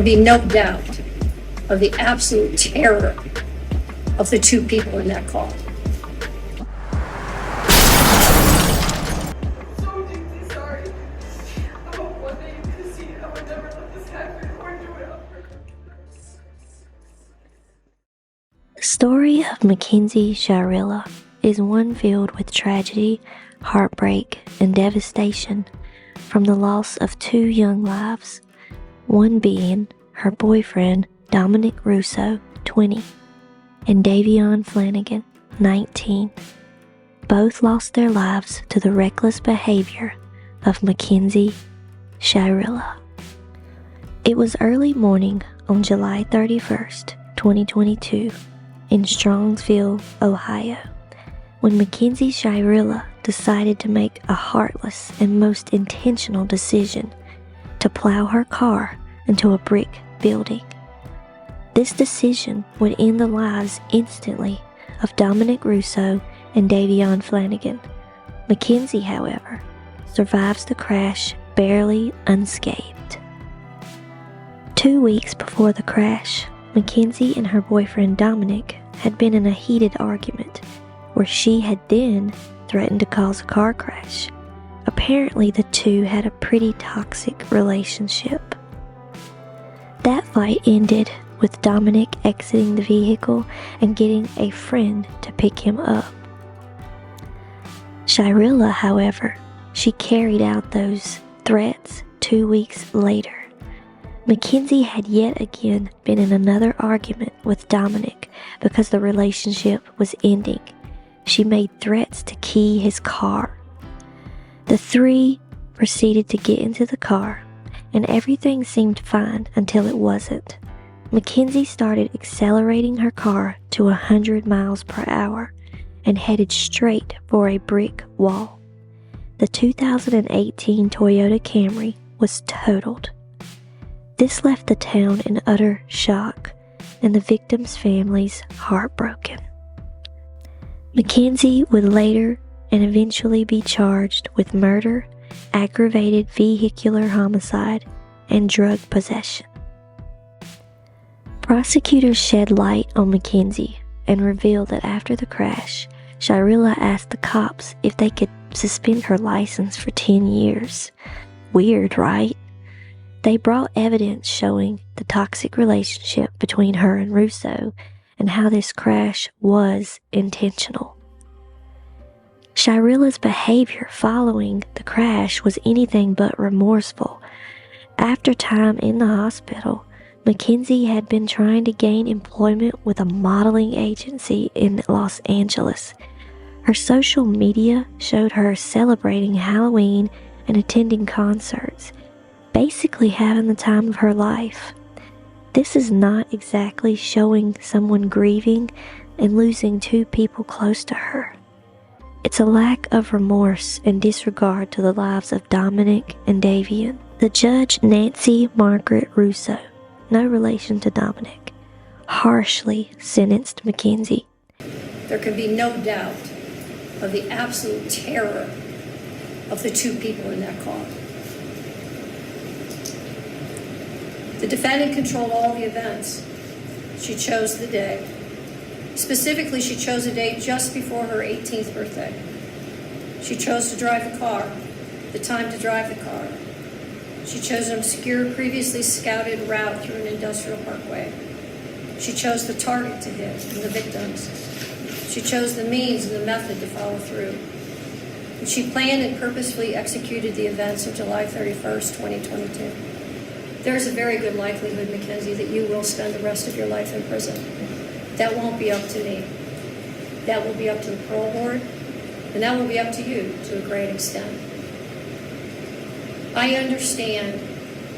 can be no doubt of the absolute terror of the two people in that car. So deeply sorry. I hope one day you can see I would never let this happen or do it over. The story of MacKenzie Shirilla is one filled with tragedy, heartbreak, and devastation from the loss of two young lives, one being her boyfriend Dominic Russo, 20, and Davion Flanagan, 19. Both lost their lives to the reckless behavior of MacKenzie Shirilla. It was early morning on July 31st, 2022, in Strongsville, Ohio, when MacKenzie Shirilla decided to make a heartless and most intentional decision to plow her car into a brick building. This decision would end the lives instantly of Dominic Russo and Davion Flanagan. McKenzie, however, survives the crash barely unscathed. 2 weeks before the crash, McKenzie and her boyfriend Dominic had been in a heated argument where she had then threatened to cause a car crash. Apparently, the two had a pretty toxic relationship. That fight ended with Dominic exiting the vehicle and getting a friend to pick him up. Shirilla, however, she carried out those threats 2 weeks later. McKenzie had yet again been in another argument with Dominic because the relationship was ending. She made threats to key his car. The three proceeded to get into the car, and everything seemed fine until it wasn't. McKenzie started accelerating her car to 100 miles per hour and headed straight for a brick wall. The 2018 Toyota Camry was totaled. This left the town in utter shock and the victims' families heartbroken. McKenzie would later and eventually be charged with murder, aggravated vehicular homicide, and drug possession. Prosecutors shed light on McKenzie and revealed that after the crash, Shirilla asked the cops if they could suspend her license for 10 years. Weird, right? They brought evidence showing the toxic relationship between her and Russo and how this crash was intentional. Shirilla's behavior following the crash was anything but remorseful. After time in the hospital, McKenzie had been trying to gain employment with a modeling agency in Los Angeles. Her social media showed her celebrating Halloween and attending concerts, basically having the time of her life. This is not exactly showing someone grieving and losing two people close to her. It's a lack of remorse and disregard to the lives of Dominic and Davion. The judge, Nancy Margaret Russo, no relation to Dominic, harshly sentenced McKenzie. There can be no doubt of the absolute terror of the two people in that car. The defendant controlled all the events. She chose the day. Specifically, she chose a day just before her 18th birthday. She chose to drive the car, the time to drive the car. She chose an obscure, previously scouted route through an industrial parkway. She chose the target to hit and the victims. She chose the means and the method to follow through. And she planned and purposefully executed the events of July 31st, 2022. There's a very good likelihood, McKenzie, that you will spend the rest of your life in prison. That won't be up to me. That will be up to the parole board, and that will be up to you to a great extent. I understand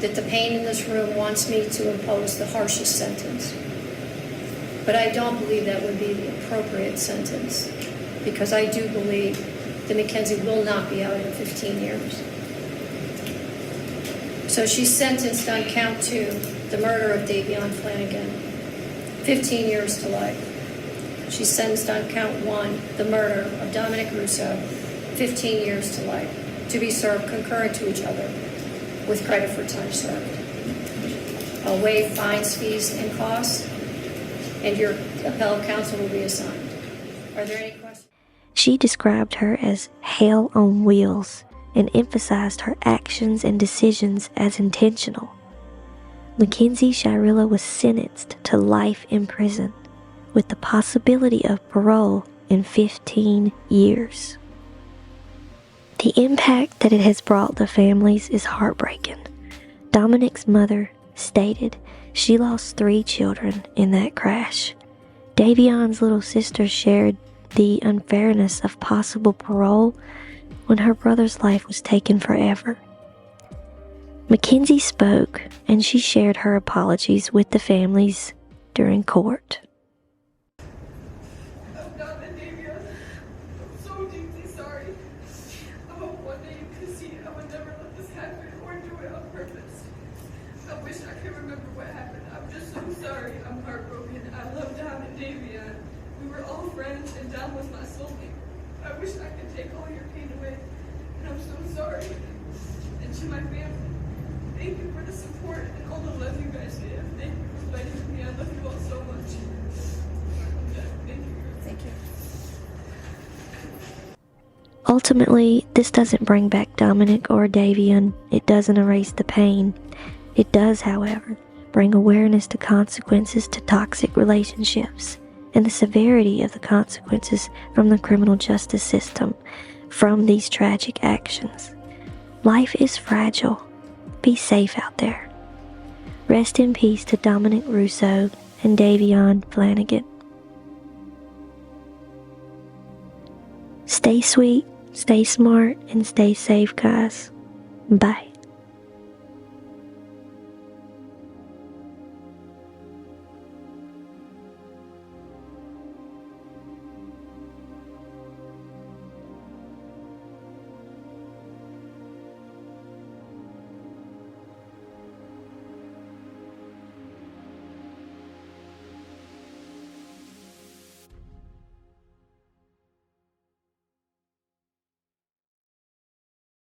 that the pain in this room wants me to impose the harshest sentence, but I don't believe that would be the appropriate sentence, because I do believe that McKenzie will not be out in 15 years. So she's sentenced on count 2, the murder of Davion Flanagan, 15 years to life. She's sentenced on count 1, the murder of Dominic Russo, 15 years to life, to be served concurrent to each other with credit for time served. waive fines, fees, and costs, and your appellate counsel will be assigned. Are there any questions? She described her as hell on wheels and emphasized her actions and decisions as intentional. MacKenzie Shirilla was sentenced to life in prison with the possibility of parole in 15 years. The impact that it has brought the families is heartbreaking. Dominic's mother stated she lost 3 children in that crash. Davion's little sister shared the unfairness of possible parole when her brother's life was taken forever. Mckenzie spoke, and she shared her apologies with the families during court. I'm not a Davion. I'm so deeply sorry. I hope one day you can see I would never let this happen or do it on purpose. I wish I could remember what happened. I'm just so sorry. I'm heartbroken. I love Dom and Davion. We were all friends and Dom was my soulmate. I wish I could take all your pain away. And I'm so sorry. And to my family, thank you for the support and all the love you guys give. Thank you for fighting with me. I love you all so much. Thank you. Thank you. Ultimately, this doesn't bring back Dominic or Davion. It doesn't erase the pain. It does, however, bring awareness to consequences to toxic relationships and the severity of the consequences from the criminal justice system from these tragic actions. Life is fragile. Be safe out there. Rest in peace to Dominic Russo and Davion Flanagan. Stay sweet, stay smart, and stay safe, guys. Bye.